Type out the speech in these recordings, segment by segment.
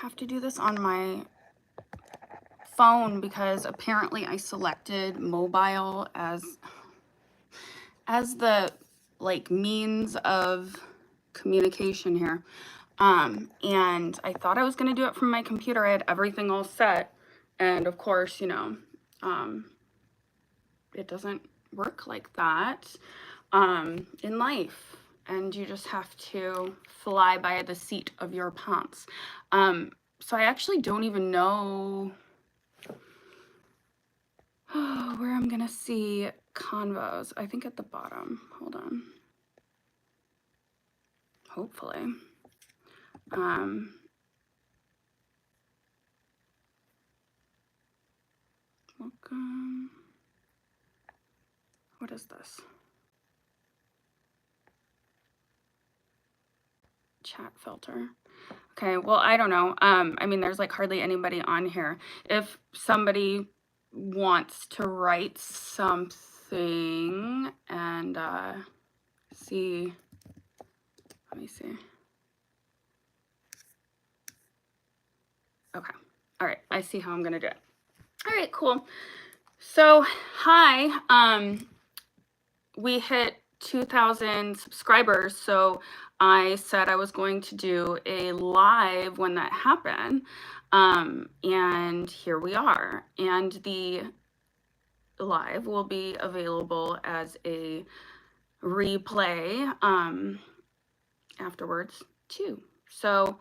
have to do this on my phone because apparently I selected mobile as the like means of communication here. And I thought I was going to do it from my computer. I had everything all set. And of course, you know, it doesn't work like that in life. And you just have to fly by the seat of your pants. So I actually don't even know where I'm going to see convos. I think at the bottom. Hold on. Hopefully. Welcome. What is this? Chat filter. Okay, well, I don't know. I mean, there's like hardly anybody on here. If somebody wants to write something and see, let me see. Okay, all right, I see how I'm gonna do it. All right, cool. So, hi, we hit 2,000 subscribers, so I said I was going to do a live when that happened, and here we are. And the live will be available as a replay afterwards too. So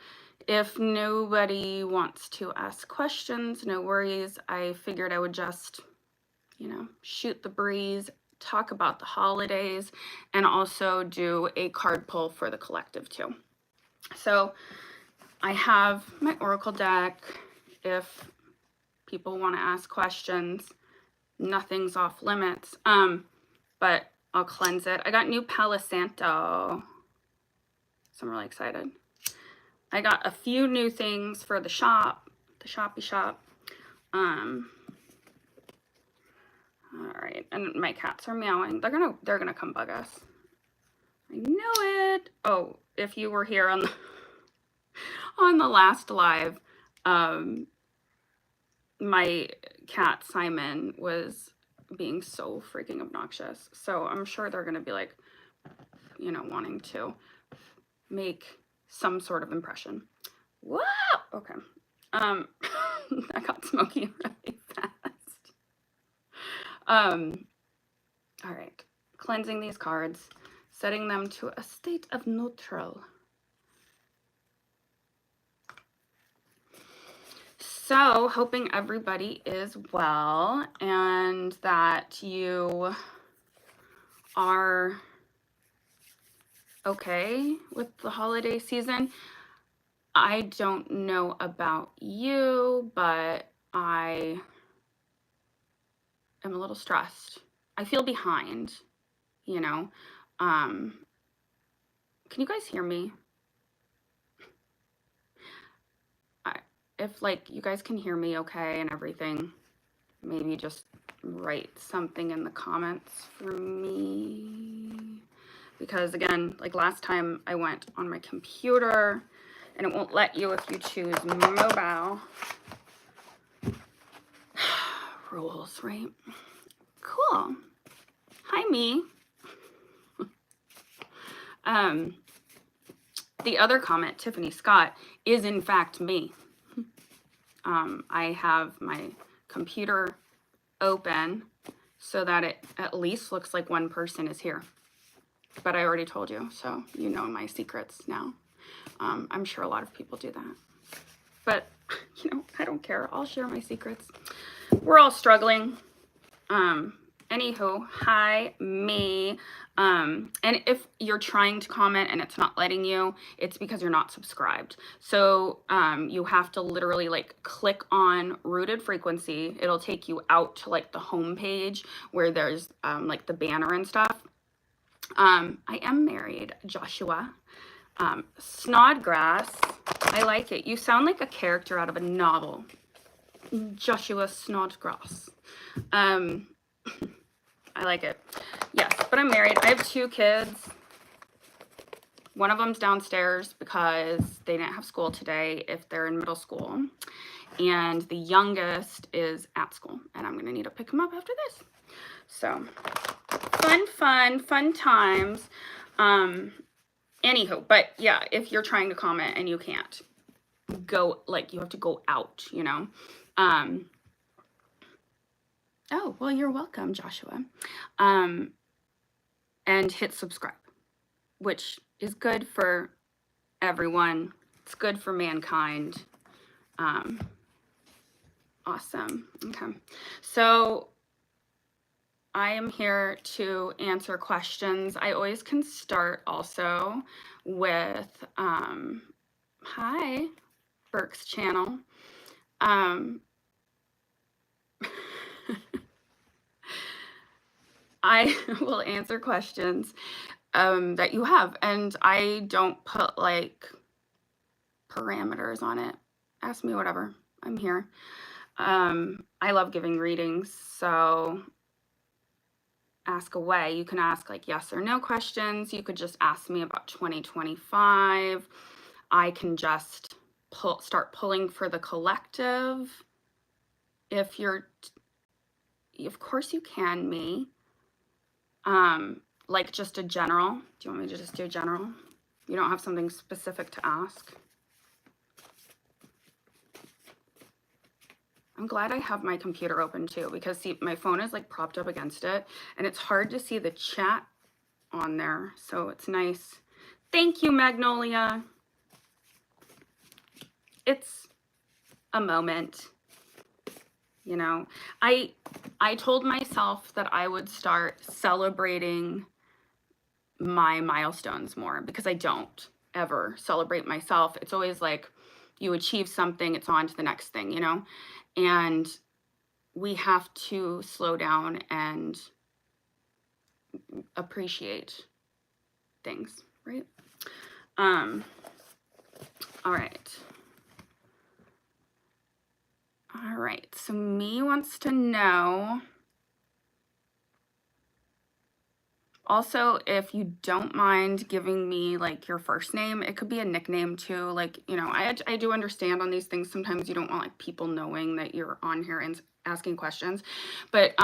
if nobody wants to ask questions, no worries. I figured I would just, you know, shoot the breeze, talk about the holidays, and also do a card pull for the collective too. So I have my Oracle deck. If people want to ask questions, nothing's off limits. But I'll cleanse it. I got new Palo Santo, so I'm really excited. I got a few new things for the shop, the shoppy shop. All right, and my cats are meowing. They're gonna come bug us. I know it. Oh, if you were here on the last live, my cat Simon was being so freaking obnoxious. So I'm sure they're gonna be like, you know, wanting to make some sort of impression. Whoa! Okay. That got smoky really fast. All right. Cleansing these cards, setting them to a state of neutral. So, hoping everybody is well and that you are okay with the holiday season. I don't know about you, but I am a little stressed. I feel behind, you know. Can you guys hear me? If like you guys can hear me okay and everything, maybe just write something in the comments for me. Because again, like last time I went on my computer and it won't let you if you choose mobile. Rules, right? Cool. Hi, me. The other comment, Tiffany Scott, is in fact me. I have my computer open so that it at least looks like one person is here. But I already told you, so you know my secrets now. I'm sure a lot of people do that. But, you know, I don't care. I'll share my secrets. We're all struggling. Anywho, hi, me. And if you're trying to comment and it's not letting you, it's because you're not subscribed. So you have to literally like click on rooted frequency. It'll take you out to like the home page where there's like the banner and stuff. I am married, Joshua. Snodgrass, I like it. You sound like a character out of a novel. Joshua Snodgrass. I like it. Yes, but I'm married. I have 2 kids. One of them's downstairs because they didn't have school today if they're in middle school. And the youngest is at school, and I'm gonna need to pick him up after this. So fun times. Anywho, but yeah, if you're trying to comment and you can't go, like, you have to go out, you know. Oh, well, you're welcome, Joshua. And hit subscribe, which is good for everyone. It's good for mankind. Awesome. Okay. So I am here to answer questions. I always can start also with, hi, Burke's channel. I will answer questions that you have, and I don't put like parameters on it. Ask me whatever. I'm here. I love giving readings, so ask away. You can ask like yes or no questions. You could just ask me about 2025. I can just start pulling for the collective. If you're, of course you can, me. Like just a general. Do you want me to just do general? You don't have something specific to ask? I'm glad I have my computer open too, because see, my phone is like propped up against it and it's hard to see the chat on there. So it's nice. Thank you, Magnolia. It's a moment. You know, I told myself that I would start celebrating my milestones more, because I don't ever celebrate myself. It's always like you achieve something, it's on to the next thing, you know? And we have to slow down and appreciate things, right? All right. All right, so me wants to know, also, if you don't mind giving me like your first name. It could be a nickname too. Like, you know, I do understand on these things, sometimes you don't want like people knowing that you're on here and asking questions, but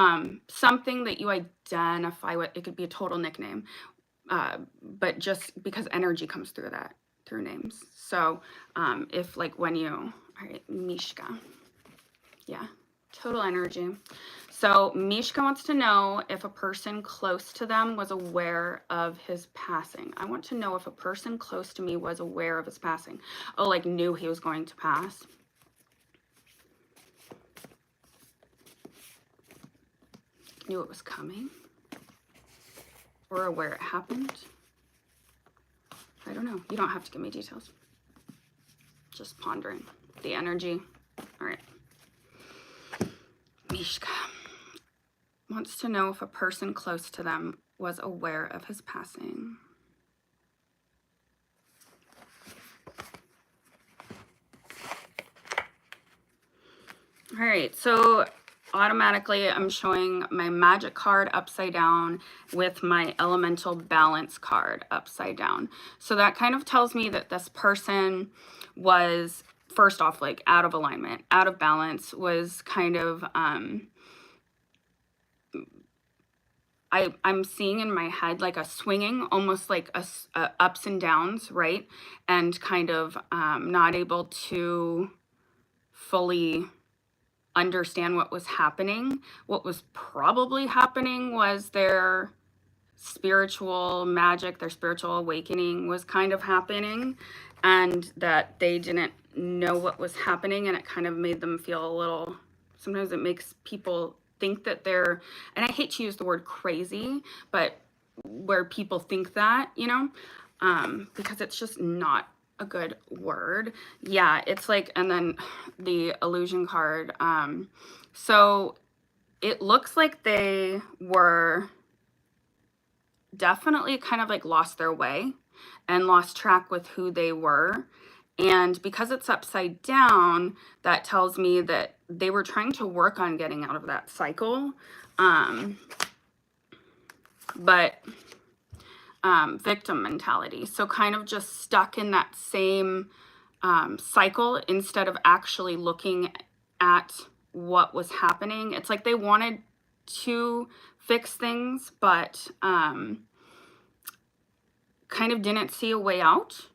something that you identify with. It could be a total nickname, but just because energy comes through that, through names. So if like when you, all right, Mishka. Yeah, total energy. So Mishka wants to know if a person close to them was aware of his passing. I want to know if a person close to me was aware of his passing. Oh, like knew he was going to pass. Knew it was coming. Or aware it happened. I don't know. You don't have to give me details. Just pondering the energy. All right. Mishka wants to know if a person close to them was aware of his passing. All right, so automatically I'm showing my magic card upside down with my elemental balance card upside down. So that kind of tells me that this person was, first off, like out of alignment, out of balance, was kind of, I'm seeing in my head like a swinging, almost like a ups and downs, right? And kind of not able to fully understand what was happening. What was probably happening was their spiritual magic, their spiritual awakening was kind of happening, and that they didn't know what was happening, and it kind of made them feel a little, sometimes it makes people think that they're, and I hate to use the word crazy, but where people think that, you know, because it's just not a good word. Yeah, it's like, and then the illusion card. So it looks like they were definitely kind of like lost their way and lost track with who they were. And because it's upside down, that tells me that they were trying to work on getting out of that cycle. But victim mentality. So kind of just stuck in that same cycle instead of actually looking at what was happening. It's like they wanted to fix things, but kind of didn't see a way out,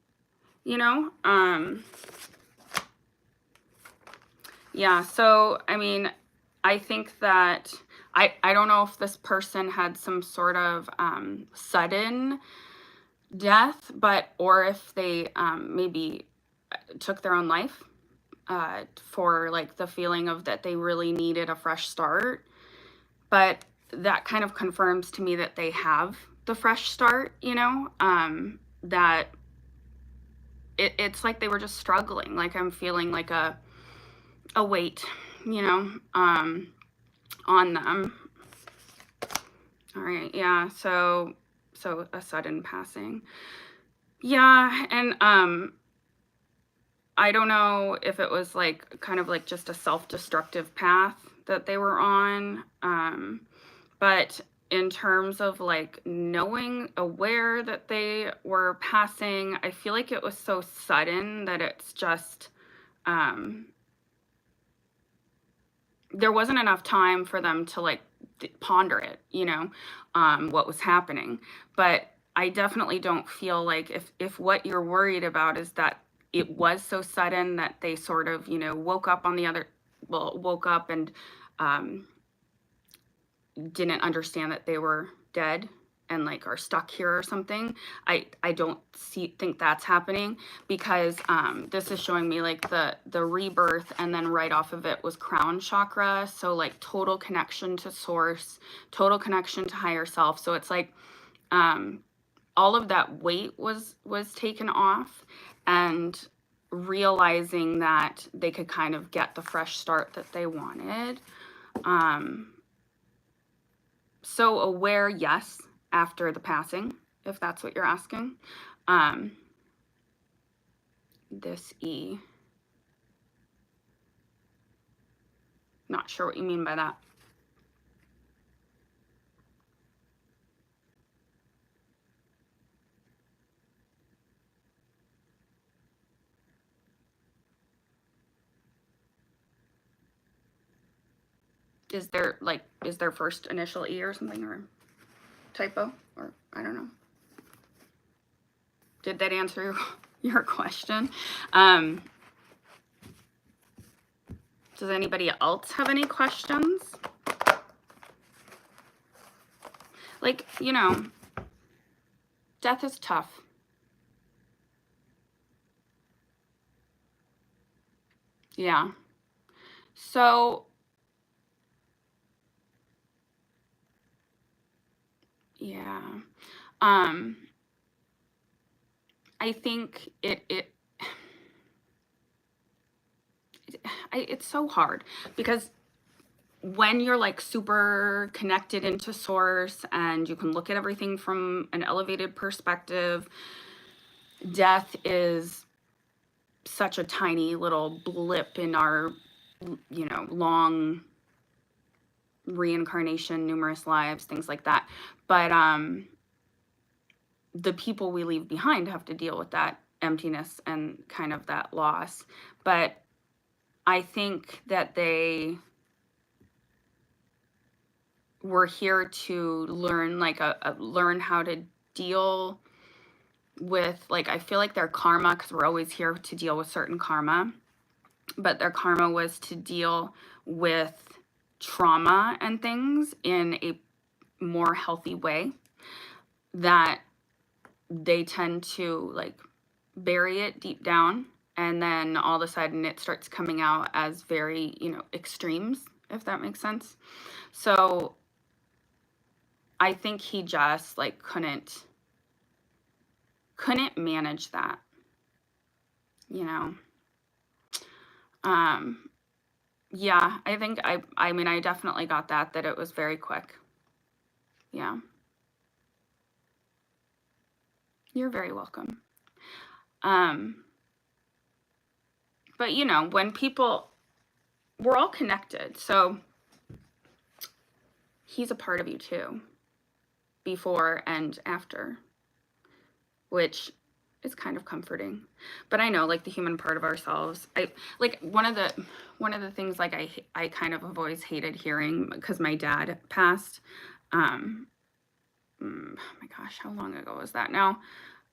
you know? Yeah, so, I mean, I think that I don't know if this person had some sort of sudden death, but, or if they maybe took their own life for like the feeling of that they really needed a fresh start. But that kind of confirms to me that they have the fresh start, you know, that it's like they were just struggling. Like I'm feeling like a weight, you know, on them. All right, yeah, so a sudden passing. Yeah, and I don't know if it was like kind of like just a self-destructive path that they were on, but in terms of like knowing, aware that they were passing, I feel like it was so sudden that it's just there wasn't enough time for them to like ponder it, you know, what was happening. But I definitely don't feel like if what you're worried about is that it was so sudden that they sort of, you know, woke up and didn't understand that they were dead and like are stuck here or something. I don't think that's happening, because this is showing me like the rebirth, and then right off of it was crown chakra, so like total connection to source, total connection to higher self. So it's like all of that weight was taken off, and realizing that they could kind of get the fresh start that they wanted. So aware, yes, after the passing, if that's what you're asking. This E. Not sure what you mean by that. Is there first initial E or something, or typo, or I don't know. Did that answer your question? Does anybody else have any questions? Like, you know, death is tough. Yeah. So, yeah. I think it's so hard, because when you're like super connected into source and you can look at everything from an elevated perspective, death is such a tiny little blip in our, you know, long reincarnation, numerous lives, things like that. But the people we leave behind have to deal with that emptiness and kind of that loss. But I think that they were here to learn, like learn how to deal with, like, I feel like their karma, because we're always here to deal with certain karma, but their karma was to deal with trauma and things in a more healthy way, that they tend to like bury it deep down, and then all of a sudden it starts coming out as very, you know, extremes, if that makes sense. So I think he just like couldn't manage that, you know. Yeah, I think I mean, I definitely got that it was very quick. Yeah. You're very welcome. But you know, when people, we're all connected, so he's a part of you too, before and after. which is kind of comforting. But I know, like, the human part of ourselves, I like one of the things, like, I kind of have always hated hearing, because my dad passed. Oh my gosh, how long ago was that now?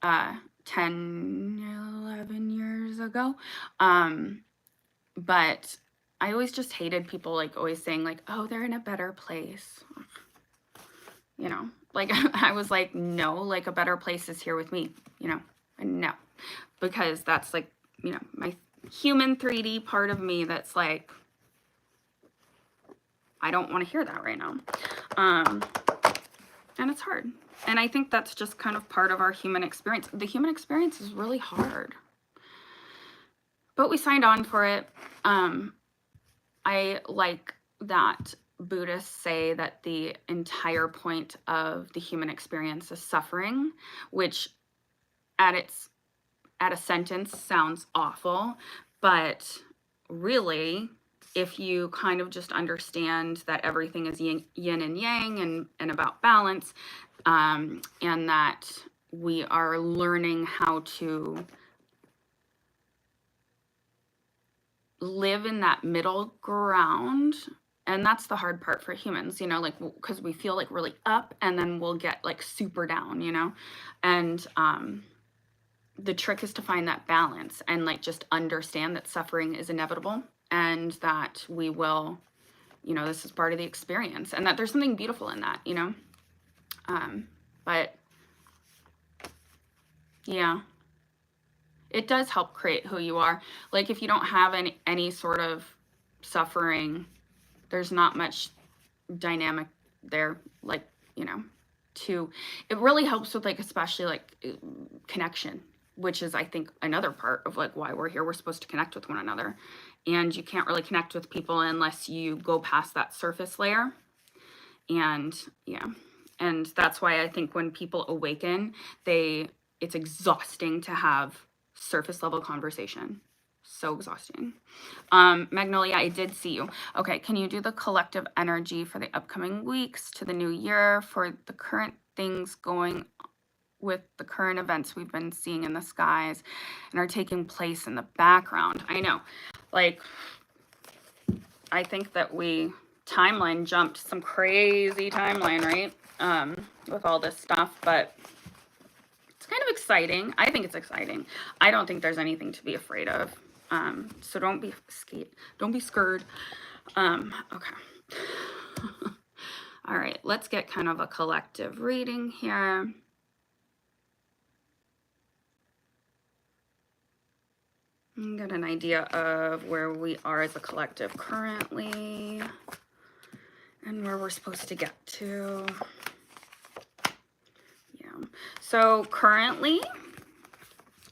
10, 11 years ago. But I always just hated people, like, always saying, like, oh, they're in a better place. You know, like, I was like, no, like, a better place is here with me, you know, and no, because that's, like, you know, my human 3D part of me that's like, I don't want to hear that right now. And it's hard. And I think that's just kind of part of our human experience. The human experience is really hard, but we signed on for it. I like that Buddhists say that the entire point of the human experience is suffering, which at a sentence sounds awful, but really, if you kind of just understand that everything is yin and yang and about balance, and that we are learning how to live in that middle ground. And that's the hard part for humans, you know, like, because we feel like really up and then we'll get like super down, you know. And the trick is to find that balance and like just understand that suffering is inevitable and that we will, you know, this is part of the experience and that there's something beautiful in that, you know. But yeah, it does help create who you are. Like, if you don't have any sort of suffering, there's not much dynamic there, like, you know, it really helps with, like, especially like connection, which is, I think, another part of like why we're here. We're supposed to connect with one another, and you can't really connect with people unless you go past that surface layer. And yeah, and that's why I think when people awaken, it's exhausting to have surface level conversation. So exhausting. Magnolia, I did see you. Okay, can you do the collective energy for the upcoming weeks to the new year for the current things going with the current events we've been seeing in the skies and are taking place in the background? I know, like, I think that we timeline jumped some crazy timeline, right? With all this stuff, but it's kind of exciting. I think it's exciting. I don't think there's anything to be afraid of. So don't be scared. Okay. All right, let's get kind of a collective reading here. And get an idea of where we are as a collective currently and where we're supposed to get to. Yeah. So currently,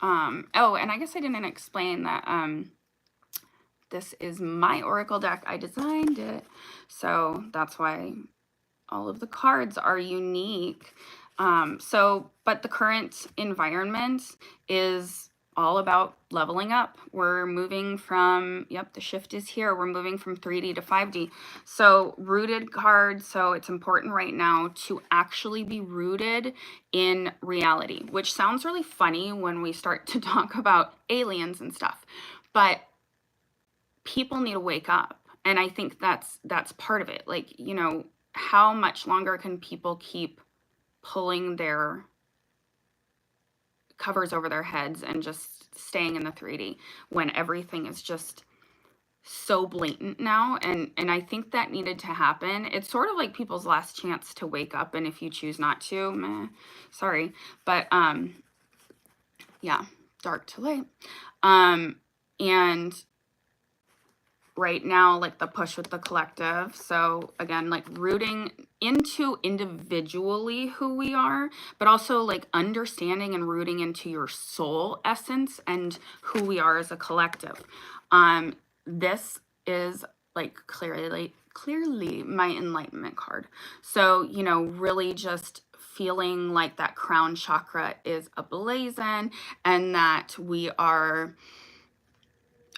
oh, and I guess I didn't explain that this is my oracle deck. I designed it, so that's why all of the cards are unique. But the current environment is all about leveling up. We're moving from, the shift is here. We're moving from 3D to 5D. So rooted cards. So it's important right now to actually be rooted in reality, which sounds really funny when we start to talk about aliens and stuff, but people need to wake up. And I think that's part of it. Like, you know, how much longer can people keep pulling their covers over their heads and just staying in the 3D when everything is just so blatant now? And I think that needed to happen. It's sort of like people's last chance to wake up, and if you choose not to, meh, sorry. But yeah, dark to light. And right now, like, the push with the collective. So again, like, rooting into individually who we are, but also like understanding and rooting into your soul essence and who we are as a collective. This is like clearly my enlightenment card. So, you know, really just feeling like that crown chakra is ablazing and that we are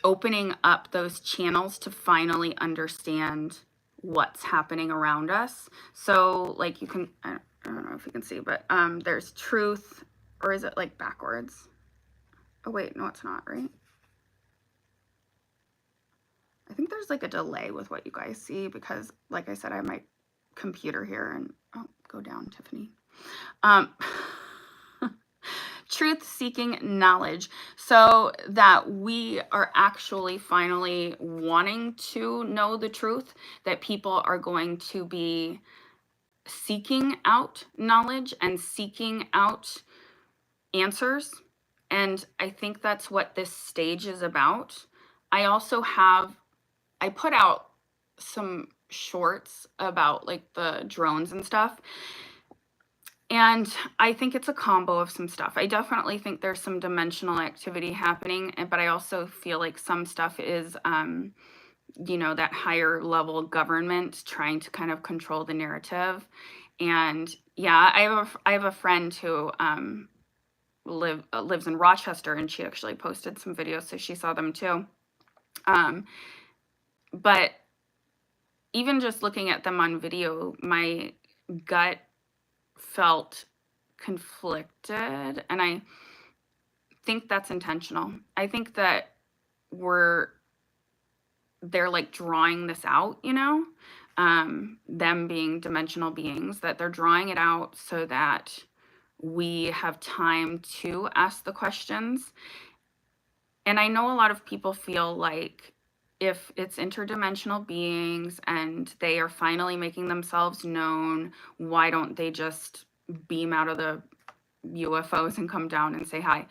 opening up those channels to finally understand what's happening around us. So like, you can, I don't know if you can see, but there's truth, Or is it like backwards? Oh wait, no, it's not, right? I think there's like a delay with what you guys see because, like I said, I have my computer here and, oh, go down, Tiffany. Truth-seeking knowledge, so that we are actually finally wanting to know the truth, that people are going to be seeking out knowledge and seeking out answers. And I think that's what this stage is about. I put out some shorts about like the drones and stuff. And I think it's a combo of some stuff. I definitely think there's some dimensional activity happening, but I also feel like some stuff is, that higher level government trying to kind of control the narrative. And yeah, I have a friend who lives in Rochester, and she actually posted some videos, so she saw them too. But even just looking at them on video, my gut felt conflicted, and I think that's intentional. I think that they're like drawing this out, them being dimensional beings, that they're drawing it out so that we have time to ask the questions. And I know a lot of people feel like if it's interdimensional beings and they are finally making themselves known, why don't they just beam out of the UFOs and come down and say hi?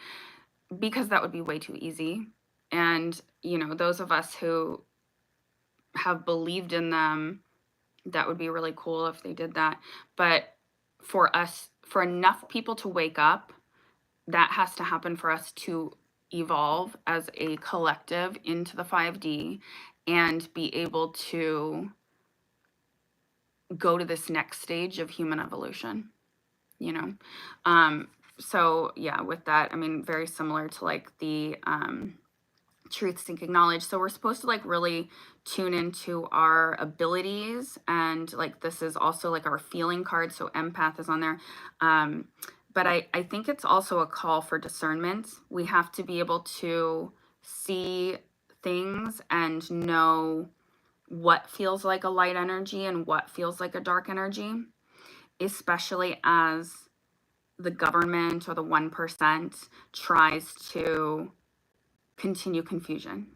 Because that would be way too easy. And, those of us who have believed in them, that would be really cool if they did that. But for enough people to wake up, that has to happen for us to evolve as a collective into the 5D and be able to go to this next stage of human evolution, so yeah, with that, I mean, very similar to like the truth-seeking knowledge. So we're supposed to like really tune into our abilities, and like this is also like our feeling card, so empath is on there. But I think it's also a call for discernment. We have to be able to see things and know what feels like a light energy and what feels like a dark energy, especially as the government or the 1% tries to continue confusion.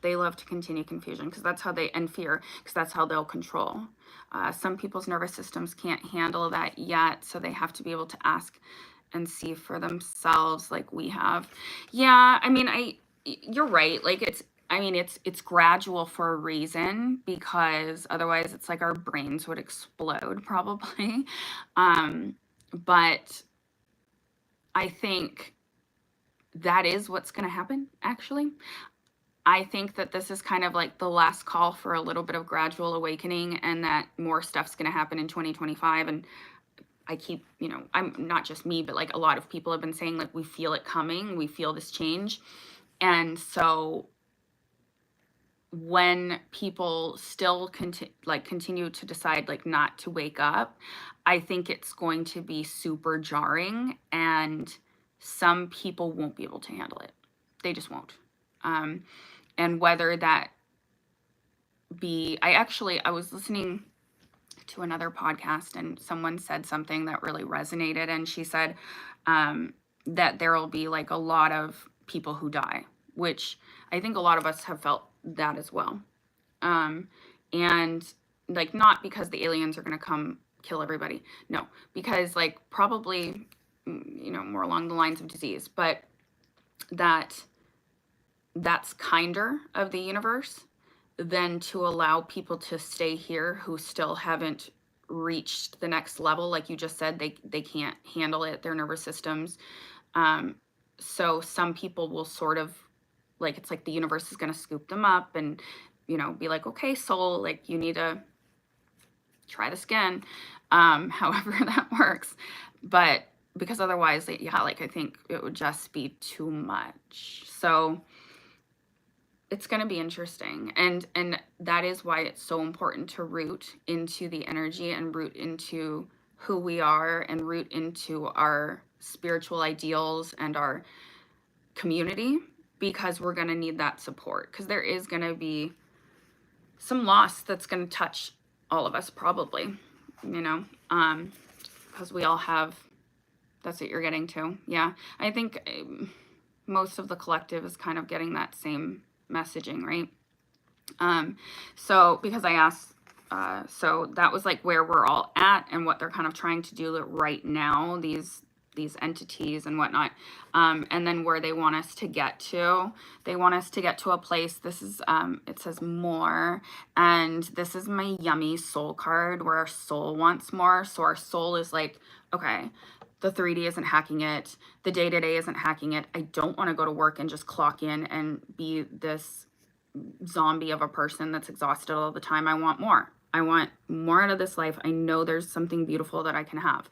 They love to continue confusion because that's how and fear, because that's how they'll control. Some people's nervous systems can't handle that yet, so they have to be able to ask and see for themselves, like we have. Yeah, I mean, you're right. Like it's gradual for a reason, because otherwise it's like our brains would explode probably. But I think that is what's going to happen, actually. I think that this is kind of like the last call for a little bit of gradual awakening, and that more stuff's going to happen in 2025. And I keep, I'm not just me, but like a lot of people have been saying, like, we feel it coming, we feel this change. And so when people still continue to decide like not to wake up, I think it's going to be super jarring, and some people won't be able to handle it. They just won't. And whether that be, I was listening to another podcast, and someone said something that really resonated, and she said that there will be like a lot of people who die, which I think a lot of us have felt that as well. And like, not because the aliens are going to come kill everybody, no, because like probably, more along the lines of disease, but that's kinder of the universe than to allow people to stay here who still haven't reached the next level. Like you just said, they can't handle it, their nervous systems. So some people will sort of, like, it's like the universe is going to scoop them up and, be like, okay, soul, like, you need to try this again, however that works. But because otherwise, yeah, like, I think it would just be too much. So it's going to be interesting. And that is why it's so important to root into the energy and root into who we are and root into our spiritual ideals and our community, because we're going to need that support, because there is going to be some loss that's going to touch all of us probably, you know, because we all have, that's what you're getting to. Yeah, I think most of the collective is kind of getting that same messaging, right? So because I asked, so that was like where we're all at and what they're kind of trying to do right now, these entities and whatnot, and then where they want us to get to. They want us to get to a place. This is it says more, and this is my yummy soul card where our soul wants more. So our soul is like, okay, the 3D isn't hacking it, the day-to-day isn't hacking it, I don't want to go to work and just clock in and be this zombie of a person that's exhausted all the time. I want more. I want more out of this life. I know there's something beautiful that I can have.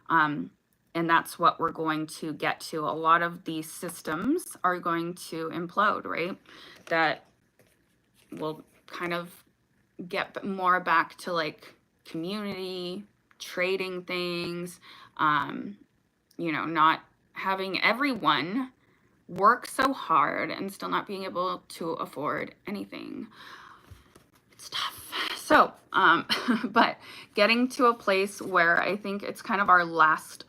And that's what we're going to get to. A lot of these systems are going to implode, right? That will kind of get more back to like community, trading things, you know, not having everyone work so hard and still not being able to afford anything. It's tough. So, but getting to a place where I think it's kind of our last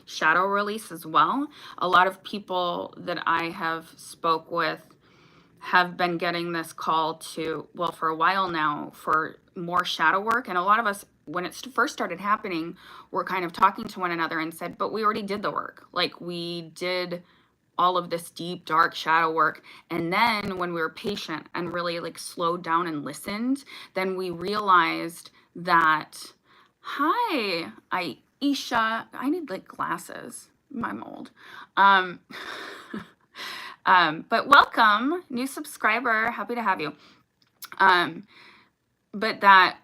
shadow release as well. A lot of people that I have spoke with have been getting this call to, well, for a while now, for more shadow work. And a lot of us, when it first started happening, were kind of talking to one another and said, but we already did the work. Like, we did all of this deep, dark shadow work. And then when we were patient and really like slowed down and listened, then we realized that, hi, Aisha, I need like glasses. I'm old. But welcome, new subscriber, happy to have you. But that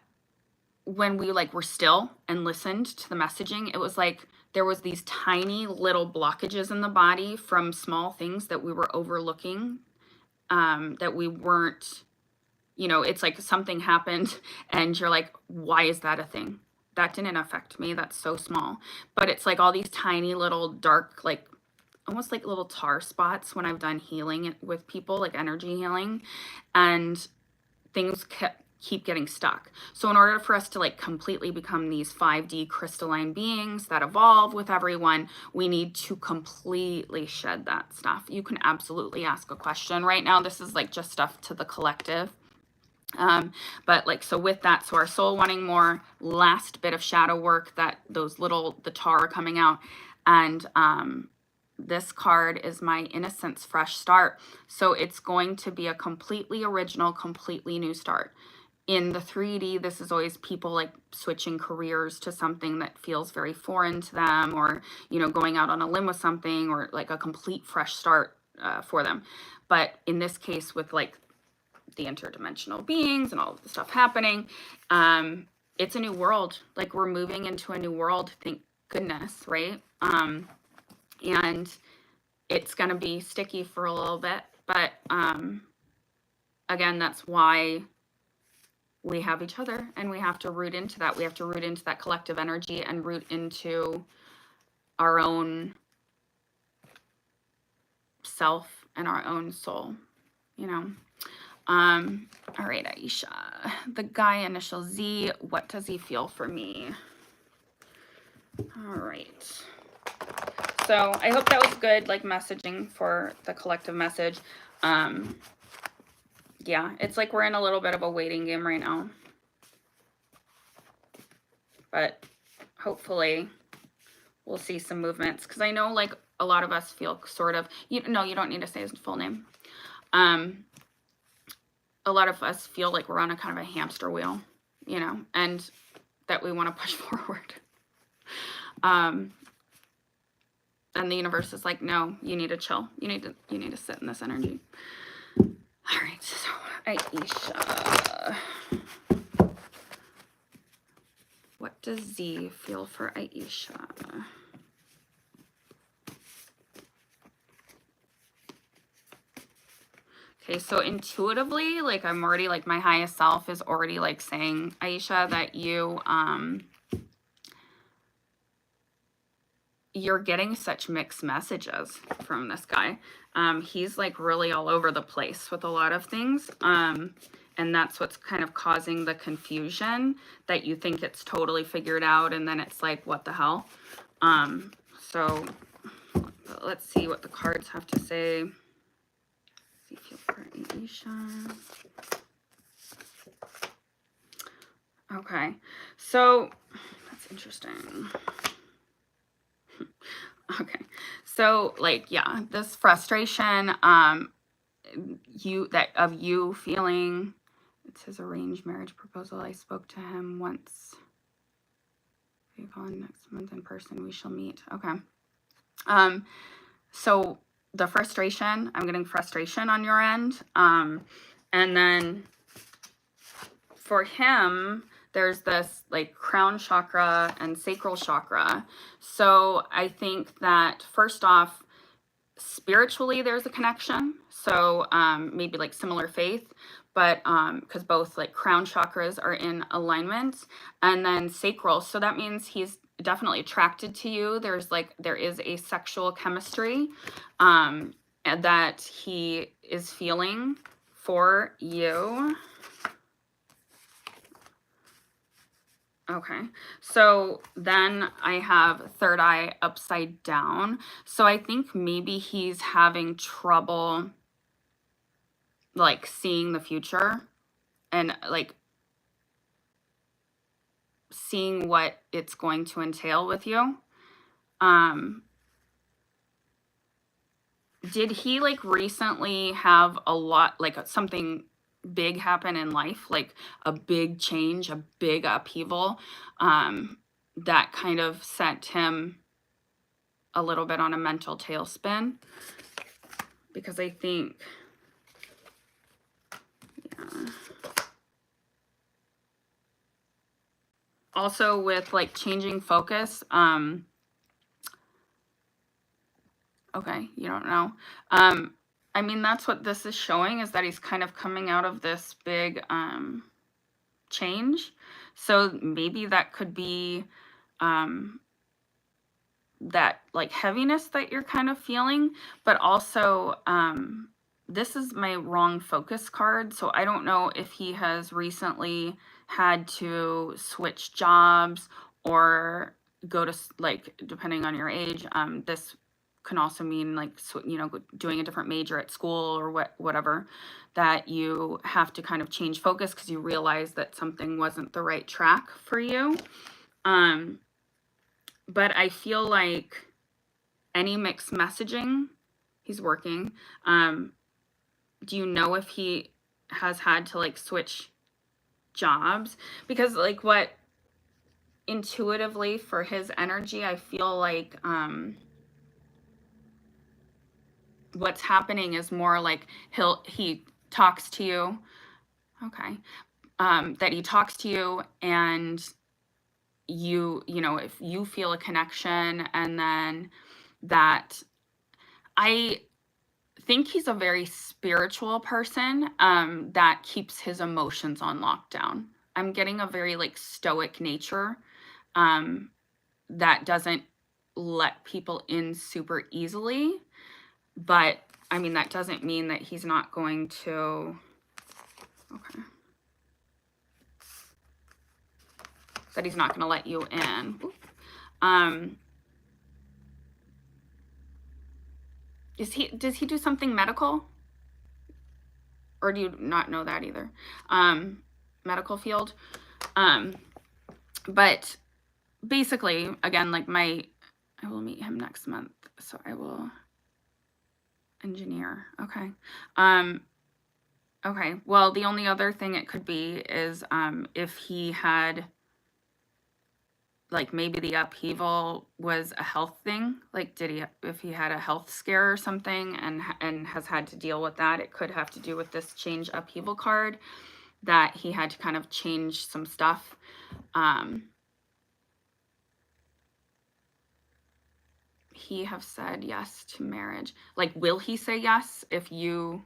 when we like were still and listened to the messaging, it was like there was these tiny little blockages in the body from small things that we were overlooking, that we weren't, you know, it's like something happened and you're like, why is that a thing? That didn't affect me. That's so small. But it's like all these tiny little dark, like almost like little tar spots when I've done healing with people, like energy healing, and things keep getting stuck. So in order for us to like completely become these 5D crystalline beings that evolve with everyone, we need to completely shed that stuff. You can absolutely ask a question right now. This is like just stuff to the collective. But like, so with that, so our soul wanting more, last bit of shadow work, that those little, the tar coming out. And this card is my innocence fresh start. So it's going to be a completely original, completely new start. In the 3D, this is always people like switching careers to something that feels very foreign to them, or, you know, going out on a limb with something, or like a complete fresh start for them. But in this case, with like the interdimensional beings and all of the stuff happening, it's a new world. Like, we're moving into a new world, thank goodness, right? And it's going to be sticky for a little bit, but again, that's why we have each other, and we have to root into that. We have to root into that collective energy and root into our own self and our own soul, you know. All right, Aisha, the guy initial Z, what does he feel for me? All right. So I hope that was good, like messaging for the collective message. Yeah, it's like we're in a little bit of a waiting game right now. But hopefully we'll see some movements, because I know like a lot of us feel sort of, you don't need to say his full name. A lot of us feel like we're on a kind of a hamster wheel, you know, and that we want to push forward. And the universe is like, no, you need to chill. You need to sit in this energy. All right, so Aisha. What does Z feel for Aisha? Okay, so intuitively, like I'm already like my highest self is already like saying, Aisha, that you you're getting such mixed messages from this guy. He's like really all over the place with a lot of things. And that's what's kind of causing the confusion, that you think it's totally figured out and then it's like, what the hell? So let's see what the cards have to say. See if you'll Aisha. Okay, so that's interesting. Okay, so like, yeah, this frustration, you feeling, it says arranged marriage proposal. I spoke to him once. Next month in person we shall meet. Okay. So the frustration, I'm getting frustration on your end. And then for him, there's this like crown chakra and sacral chakra. So I think that first off, spiritually there's a connection. So maybe like similar faith, but because both like crown chakras are in alignment, and then sacral. So that means he's definitely attracted to you. There is a sexual chemistry and that he is feeling for you. Okay, so then I have third eye upside down. So I think maybe he's having trouble like seeing the future and like seeing what it's going to entail with you. Did he like recently have a lot, like something big happen in life, like a big change, a big upheaval, that kind of sent him a little bit on a mental tailspin? Because I think, yeah. Also with like changing focus, okay, you don't know. I mean, that's what this is showing, is that he's kind of coming out of this big change. So maybe that could be that like heaviness that you're kind of feeling, but also this is my wrong focus card. So I don't know if he has recently had to switch jobs or go to, like, depending on your age, this can also mean like, you know, doing a different major at school or whatever, that you have to kind of change focus because you realize that something wasn't the right track for you. But I feel like any mixed messaging, he's working. Do you know if he has had to like switch jobs? Because like what intuitively for his energy, I feel like what's happening is more like he talks to you. Okay. That he talks to you and you know, if you feel a connection, and then that I think he's a very spiritual person that keeps his emotions on lockdown. I'm getting a very like stoic nature that doesn't let people in super easily. But I mean, that doesn't mean that he's not going to, okay, that he's not going to let you in. Does he do something medical? Or do you not know that either? Medical field. But basically, again, like I will meet him next month. So I will engineer. Okay. Okay. Well, the only other thing it could be is if he had, like, maybe the upheaval was a health thing. Like, if he had a health scare or something and has had to deal with that, it could have to do with this change upheaval card, that he had to kind of change some stuff. He have said yes to marriage. Like, will he say yes if you,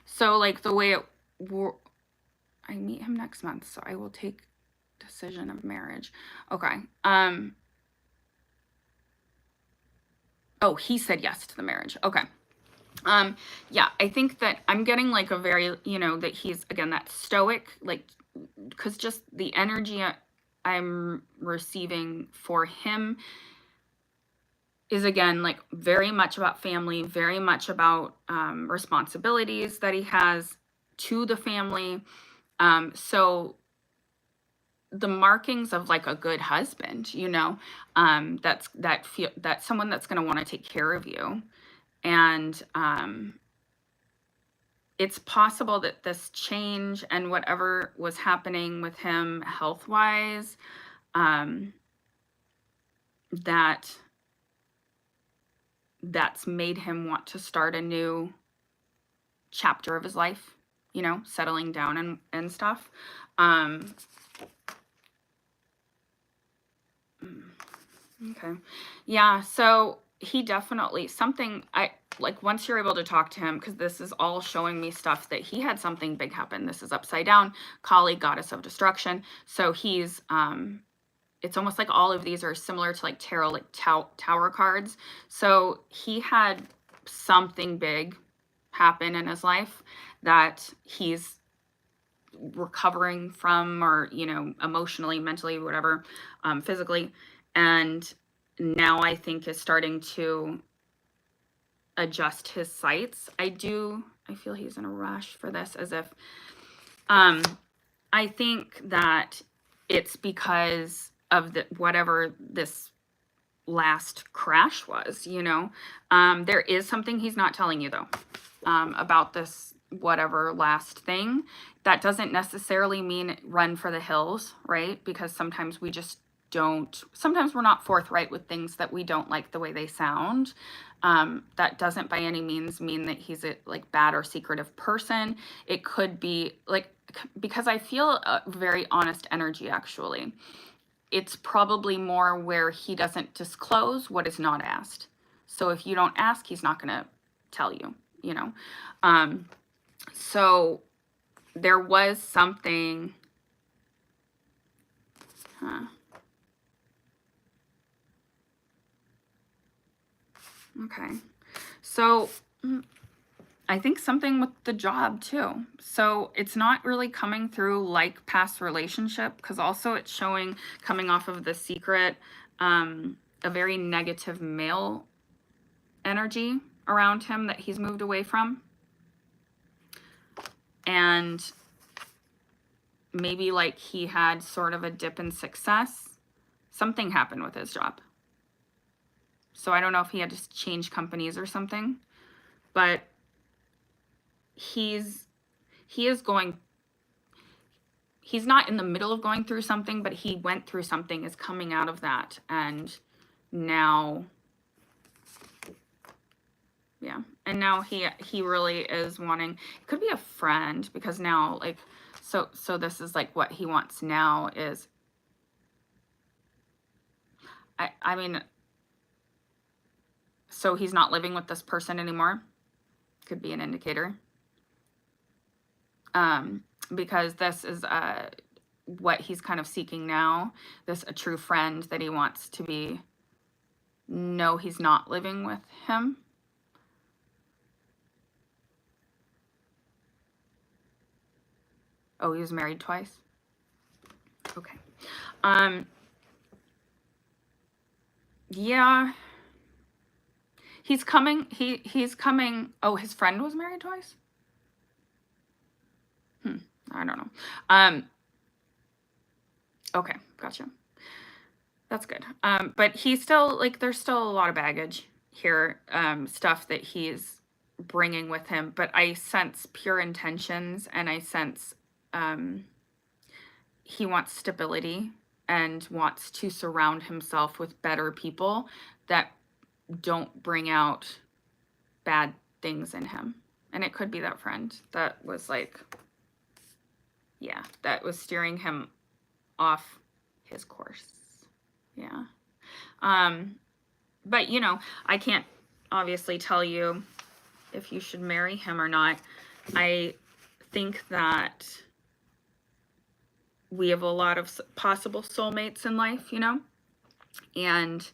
so like the way I meet him next month, so I will take decision of marriage. Okay. Oh, he said yes to the marriage. Okay. Yeah, I think that I'm getting like a very, you know, that he's, again, that stoic, like, because just the energy I'm receiving for him is, again, like very much about family, very much about responsibilities that he has to the family. So the markings of like a good husband, you know, that's someone that's going to want to take care of you. And it's possible that this change and whatever was happening with him health wise, that's made him want to start a new chapter of his life, you know, settling down and stuff. Okay. Yeah, so he definitely, something, I like, once you're able to talk to him, because this is all showing me stuff that he had something big happen. This is upside down, Kali, goddess of destruction. So he's it's almost like all of these are similar to like tarot, like tower cards. So he had something big happen in his life that he's recovering from, or, you know, emotionally, mentally, whatever, physically. And now I think is starting to adjust his sights. I feel he's in a rush for this, as if, I think that it's because of whatever this last crash was, you know. There is something he's not telling you though, about this whatever last thing. That doesn't necessarily mean run for the hills, right? Because sometimes we just don't, sometimes we're not forthright with things that we don't like the way they sound. That doesn't by any means mean that he's a like bad or secretive person. It could be like, because I feel a very honest energy actually. It's probably more where he doesn't disclose what is not asked. So if you don't ask, he's not going to tell you, you know. So there was something, okay. So I think something with the job too. So it's not really coming through like past relationship, because also it's showing, coming off of the secret, a very negative male energy around him that he's moved away from. And maybe like he had sort of a dip in success. Something happened with his job. So I don't know if he had to change companies or something, but he's not in the middle of going through something, but he went through something, is coming out of that, and now, yeah, and now he really is wanting, it could be a friend, because now, like, so this is like what he wants now is, I mean, so he's not living with this person anymore. Could be an indicator. Because this is what he's kind of seeking now. This a true friend that he wants to be. No, he's not living with him. Oh, he was married twice. Okay. Yeah. He's coming. He's coming. Oh, his friend was married twice? I don't know. Okay, gotcha. That's good. But he's still, like, there's still a lot of baggage here, stuff that he's bringing with him, but I sense pure intentions, and I sense he wants stability and wants to surround himself with better people that don't bring out bad things in him. And it could be that friend that was like, yeah, that was steering him off his course. Yeah. But, you know, I can't obviously tell you if you should marry him or not. I think that we have a lot of possible soulmates in life, you know, and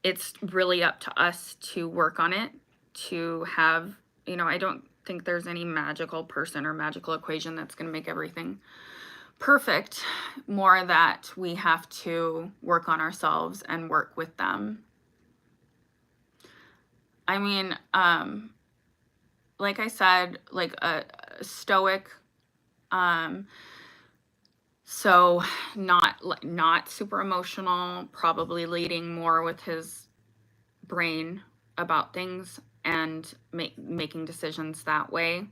it's really up to us to work on it, to have, you know, I don't think there's any magical person or magical equation that's going to make everything perfect. More that we have to work on ourselves and work with them. I mean, like I said, like a stoic, so not super emotional, probably leading more with his brain about things and making decisions that way.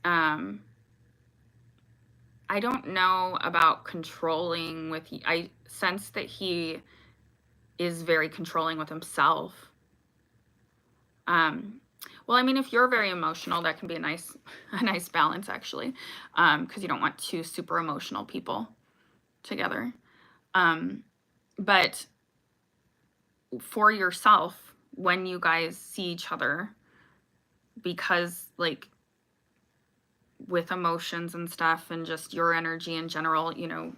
I don't know about controlling with, I sense that he is very controlling with himself. Well, I mean, if you're very emotional, that can be a nice balance, actually, because you don't want two super emotional people together. But for yourself, when you guys see each other, because like with emotions and stuff and just your energy in general, you know,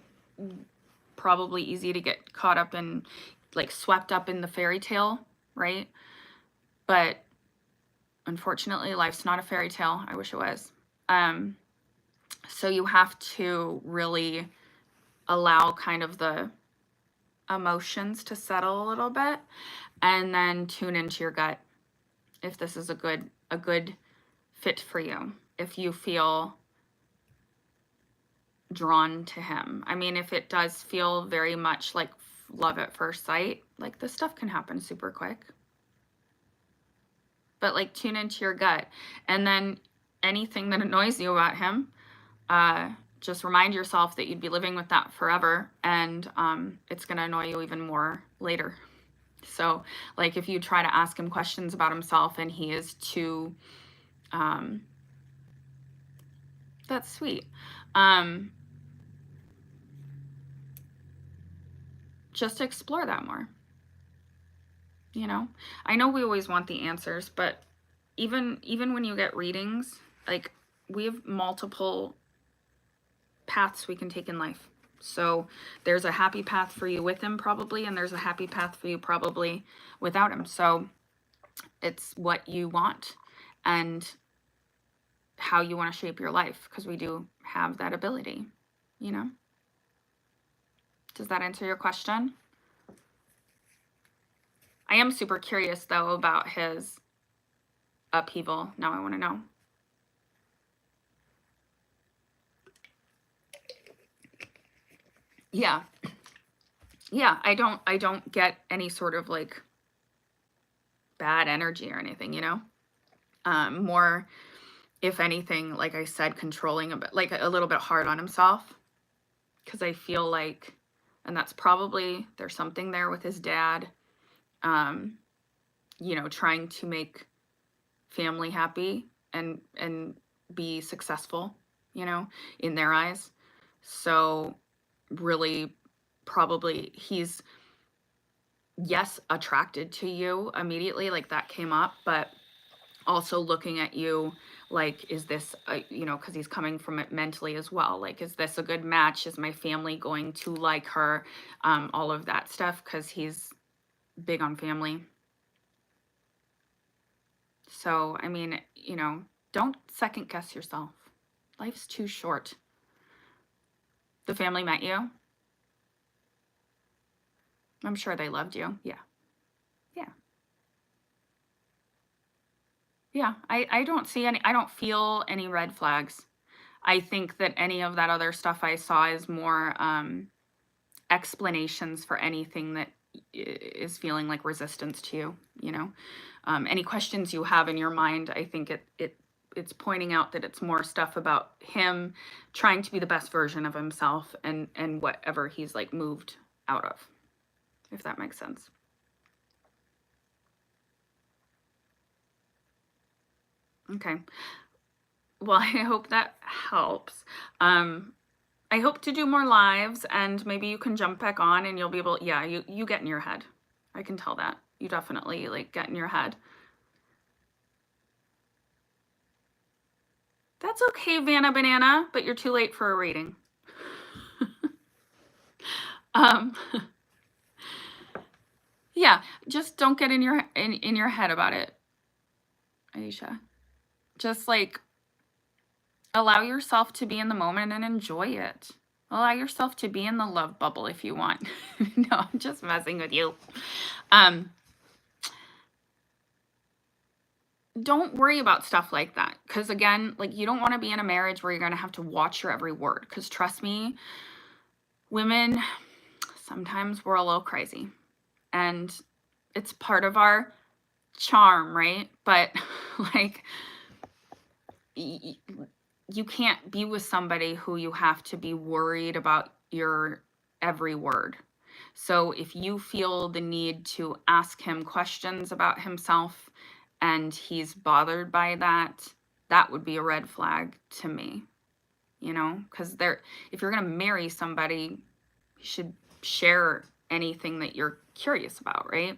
probably easy to get caught up in, like, swept up in the fairy tale, right? But unfortunately, life's not a fairy tale. I wish it was. So you have to really allow kind of the emotions to settle a little bit, and then tune into your gut if this is a good fit for you, if you feel drawn to him. I mean, if it does feel very much like love at first sight, like, this stuff can happen super quick. But like, tune into your gut, and then anything that annoys you about him, just remind yourself that you'd be living with that forever, and it's going to annoy you even more later. So like, if you try to ask him questions about himself and he is too, that's sweet. Just explore that more. You know, I know we always want the answers, but even when you get readings, like, we have multiple paths we can take in life. So there's a happy path for you with him probably, and there's a happy path for you probably without him. So it's what you want and how you want to shape your life, because we do have that ability, you know. Does that answer your question? I am super curious though about his upheaval. Now I want to know. Yeah. Yeah, I don't get any sort of like bad energy or anything, you know. More, if anything, like I said, controlling a bit, like a little bit hard on himself, because I feel like, and that's probably, there's something there with his dad, you know, trying to make family happy and be successful, you know, in their eyes. So really, probably he's, yes, attracted to you immediately, like that came up, but also looking at you like, is this you know, because he's coming from it mentally as well, like, is this a good match? Is my family going to like her? All of that stuff, because he's big on family. So I mean, you know, don't second guess yourself. Life's too short. The family met you. I'm sure they loved you. Yeah. Yeah, I don't see any, I don't feel any red flags. I think that any of that other stuff I saw is more explanations for anything that is feeling like resistance to you, you know. Any questions you have in your mind, I think it's pointing out that it's more stuff about him trying to be the best version of himself, and whatever he's like moved out of, if that makes sense. Okay. Well, I hope that helps. I hope to do more lives, and maybe you can jump back on and you'll be able, yeah, you get in your head. I can tell that. You definitely like get in your head. That's okay, Vanna Banana, but you're too late for a reading. Yeah, just don't get in your head about it, Aisha. Just like allow yourself to be in the moment and enjoy it. Allow yourself to be in the love bubble if you want. No, I'm just messing with you. Don't worry about stuff like that. Because again, like you don't want to be in a marriage where you're going to have to watch your every word. Because trust me, women, sometimes we're a little crazy. And it's part of our charm, right? But like you can't be with somebody who you have to be worried about your every word. So if you feel the need to ask him questions about himself and he's bothered by that, that would be a red flag to me, you know, because if you're going to marry somebody, you should share anything that you're curious about, right?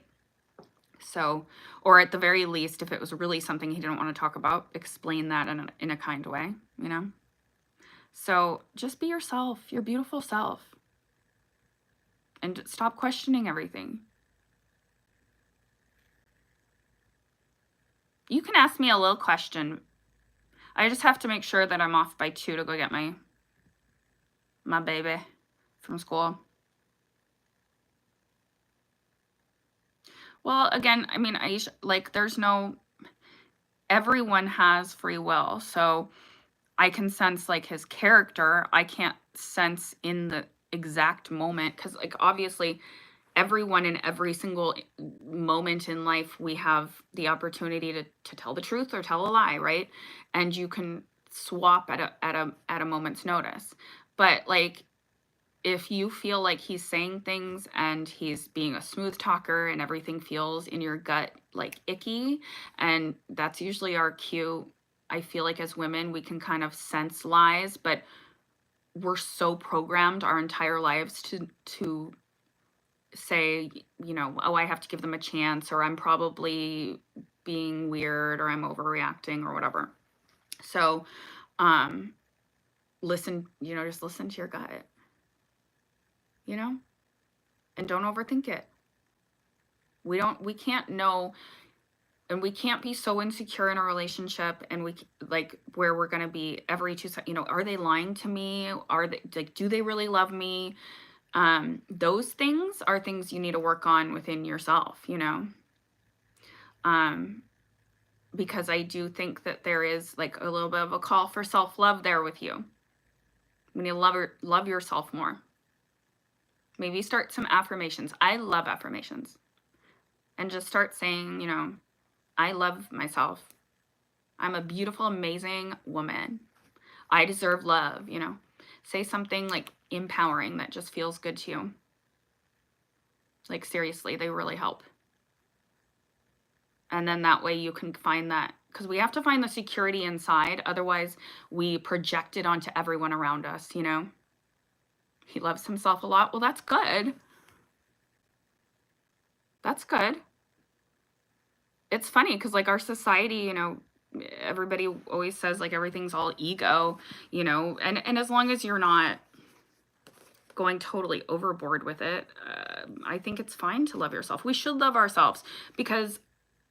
So, or at the very least, if it was really something he didn't want to talk about, explain that in a kind way, you know? So just be yourself, your beautiful self. And stop questioning everything. You can ask me a little question. I just have to make sure that I'm off by 2 to go get my baby from school. Well, again, I mean, like everyone has free will. So I can sense like his character. I can't sense in the exact moment because like obviously everyone in every single moment in life, we have the opportunity to tell the truth or tell a lie, right? And you can swap at a moment's notice. But like if you feel like he's saying things and he's being a smooth talker and everything feels in your gut like icky, and that's usually our cue. I feel like as women, we can kind of sense lies, but we're so programmed our entire lives to say, you know, oh, I have to give them a chance, or I'm probably being weird, or I'm overreacting, or whatever. So, listen, you know, just listen to your gut, you know, and don't overthink it. We can't know, and we can't be so insecure in a relationship, and we like where we're going to be every 2 seconds, you know, are they lying to me? Are they like, do they really love me? Those things are things you need to work on within yourself, you know? Because I do think that there is like a little bit of a call for self-love there with you. We need to love yourself more. Maybe start some affirmations. I love affirmations. And just start saying, you know, I love myself. I'm a beautiful, amazing woman. I deserve love, you know. Say something like empowering that just feels good to you. Like seriously, they really help. And then that way you can find that, because we have to find the security inside. Otherwise, we project it onto everyone around us, you know. He loves himself a lot. Well, that's good. That's good. It's funny because like our society, you know, everybody always says like everything's all ego, you know, and as long as you're not going totally overboard with it, I think it's fine to love yourself. We should love ourselves because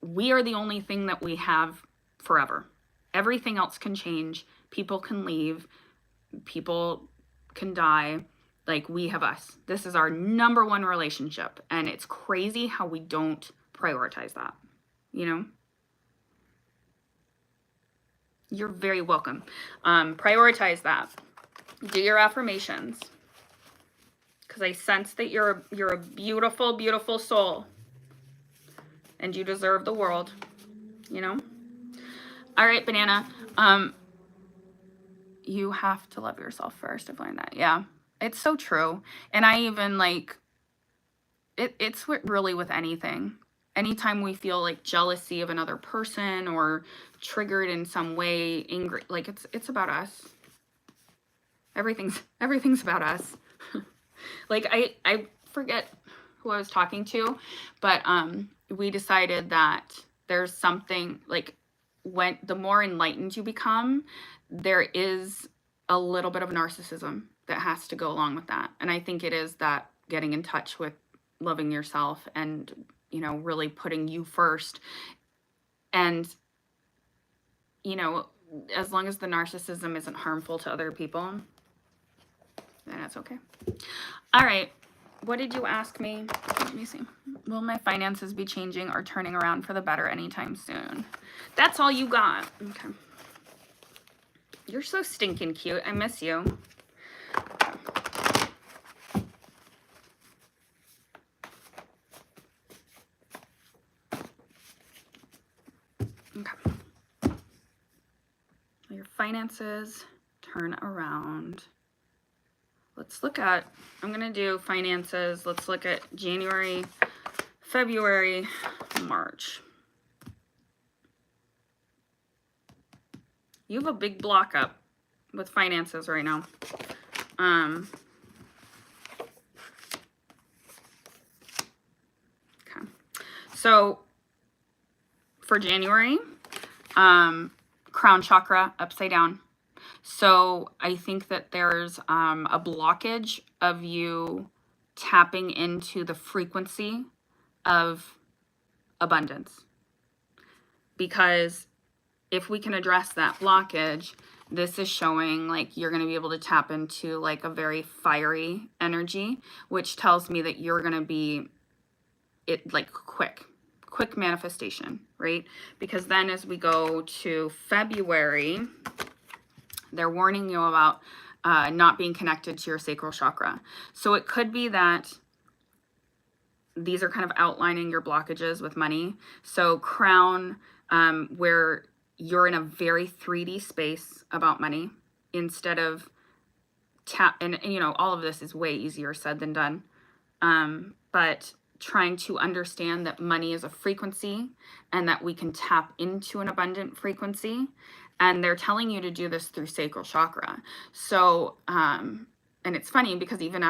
we are the only thing that we have forever. Everything else can change. People can leave. People can die. Like we have us. This is our number one relationship. And it's crazy how we don't prioritize that, you know? You're very welcome. Prioritize that. Do your affirmations. Because I sense that you're a beautiful, beautiful soul. And you deserve the world, you know? All right, Banana. You have to love yourself first. I've learned that. Yeah, it's so true. And I even like, it's really with anything. Anytime we feel like jealousy of another person or triggered in some way, angry, like it's about us. Everything's about us. Like I forget who I was talking to, but we decided that there's something like when the more enlightened you become, there is a little bit of narcissism that has to go along with that. And I think it is that getting in touch with loving yourself and you know, really putting you first. And, you know, as long as the narcissism isn't harmful to other people, then it's okay. All right. What did you ask me? Let me see. Will my finances be changing or turning around for the better anytime soon? That's all you got. Okay. You're so stinking cute. I miss you. Okay. Your finances turn around. Let's look at, I'm going to do finances. Let's look at January, February, March. You have a big block up with finances right now. Okay. So for January, crown chakra upside down. So I think that there's a blockage of you tapping into the frequency of abundance. Because if we can address that blockage, this is showing like you're going to be able to tap into like a very fiery energy, which tells me that you're going to be like quick manifestation, right? Because then as we go to February, they're warning you about not being connected to your sacral chakra. So it could be that these are kind of outlining your blockages with money. So crown, where you're in a very 3D space about money instead of and you know, all of this is way easier said than done. But trying to understand that money is a frequency and that we can tap into an abundant frequency. And they're telling you to do this through sacral chakra. So, and it's funny because even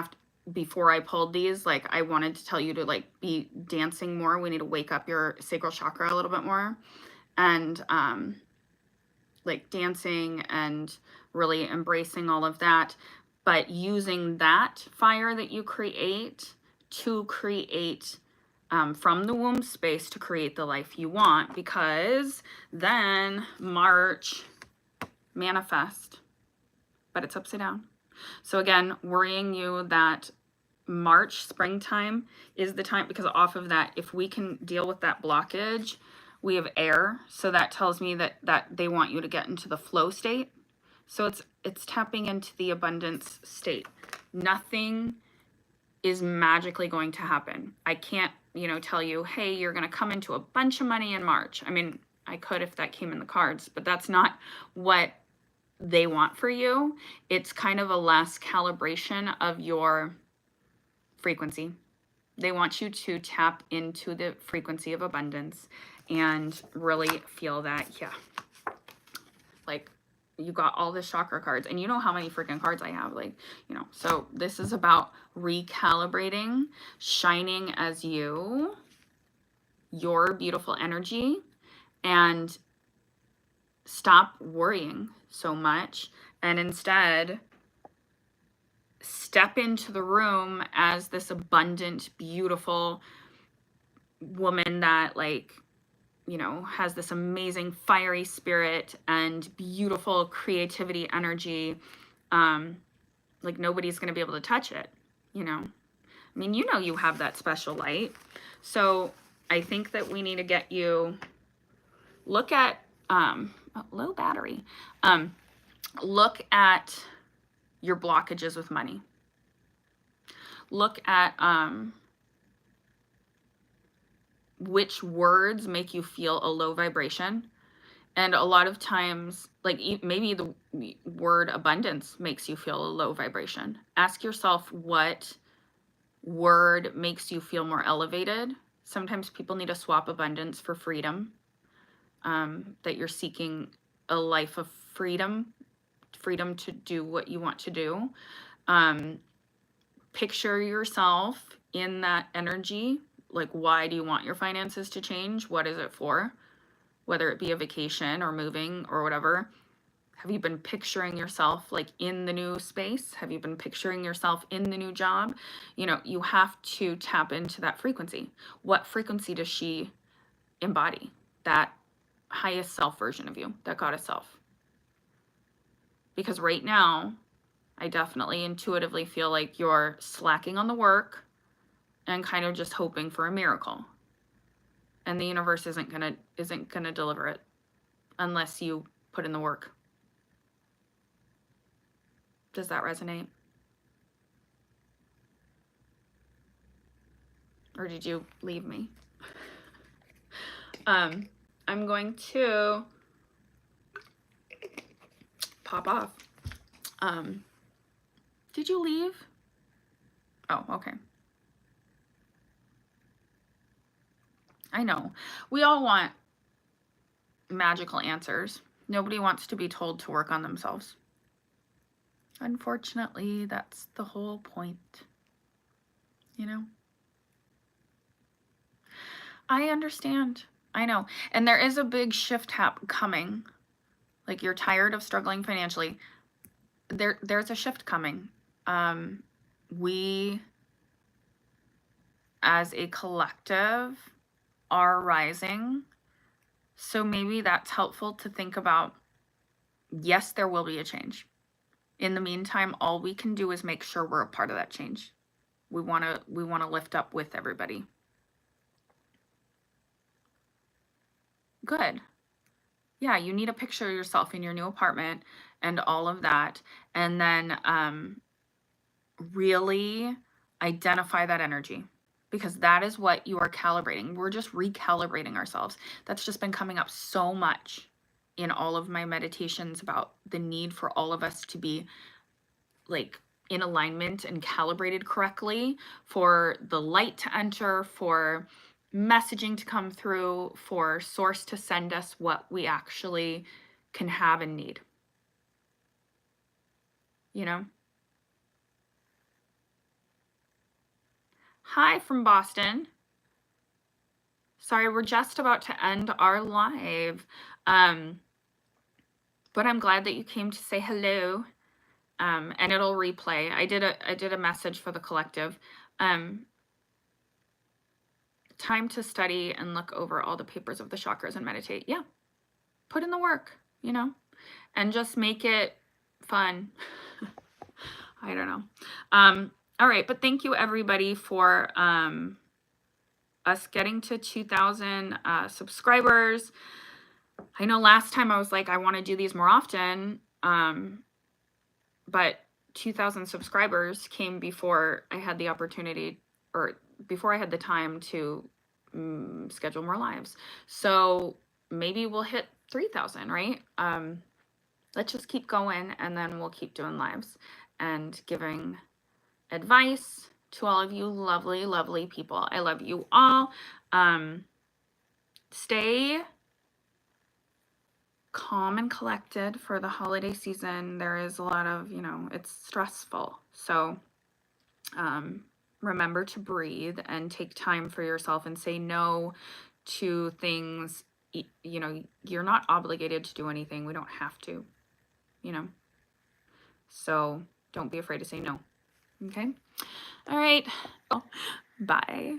before I pulled these, like I wanted to tell you to like be dancing more. We need to wake up your sacral chakra a little bit more. And like dancing and really embracing all of that. But using that fire that you create to create from the womb space to create the life you want, because then March manifest, but it's upside down. So again, worrying you that March, springtime is the time, because off of that, if we can deal with that blockage, we have air. So that tells me that they want you to get into the flow state. So it's tapping into the abundance state. Nothing is magically going to happen. I can't, you know, tell you, hey, you're going to come into a bunch of money in March. I mean, I could if that came in the cards, but that's not what they want for you. It's kind of a less calibration of your frequency. They want you to tap into the frequency of abundance and really feel that, yeah, like you got all the chakra cards, and you know how many freaking cards I have, like, you know. So this is about recalibrating, shining as you, your beautiful energy, and stop worrying so much and instead step into the room as this abundant, beautiful woman that, like, you know, has this amazing fiery spirit and beautiful creativity energy. Like nobody's going to be able to touch it, you know. I mean, you know, you have that special light. So I think that we need to get you, look at, low battery, look at your blockages with money. Look at, which words make you feel a low vibration. And a lot of times, like maybe the word abundance makes you feel a low vibration. Ask yourself what word makes you feel more elevated. Sometimes people need to swap abundance for freedom, that you're seeking a life of freedom to do what you want to do. Picture yourself in that energy. Like, why do you want your finances to change? What is it for? Whether it be a vacation or moving or whatever. Have you been picturing yourself like in the new space? Have you been picturing yourself in the new job? You know, you have to tap into that frequency. What frequency does she embody? That highest self version of you, that goddess self. Because right now, I definitely intuitively feel like you're slacking on the work and kind of just hoping for a miracle. And the universe isn't gonna deliver it unless you put in the work. Does that resonate? Or did you leave me? I'm going to pop off. Did you leave? Oh, okay. I know. We all want magical answers. Nobody wants to be told to work on themselves. Unfortunately, that's the whole point. You know? I understand. I know. And there is a big shift coming. Like, you're tired of struggling financially. There's a shift coming. We, as a collective, are rising. So maybe that's helpful to think about. Yes, there will be a change. In the meantime, all we can do is make sure we're a part of that change. We want to lift up with everybody. Good. Yeah, you need a picture of yourself in your new apartment and all of that. And then really identify that energy, because that is what you are calibrating. We're just recalibrating ourselves. That's just been coming up so much in all of my meditations about the need for all of us to be like in alignment and calibrated correctly, for the light to enter, for messaging to come through, for source to send us what we actually can have and need. You know? Hi from Boston. Sorry, we're just about to end our live. But I'm glad that you came to say hello. And it'll replay. I did a message for the collective. Time to study and look over all the papers of the chakras and meditate. Yeah. Put in the work, you know, and just make it fun. I don't know. All right. But thank you everybody for us getting to 2,000 subscribers. I know last time I was like, I want to do these more often. But 2,000 subscribers came before I had the opportunity, or before I had the time to schedule more lives. So maybe we'll hit 3,000, right? Let's just keep going, and then we'll keep doing lives and giving advice to all of you lovely, lovely people. I love you all. Stay calm and collected for the holiday season. There is a lot of, you know, it's stressful. So remember to breathe and take time for yourself and say no to things. You know, you're not obligated to do anything. We don't have to, you know. So don't be afraid to say no. Okay? All right. Bye.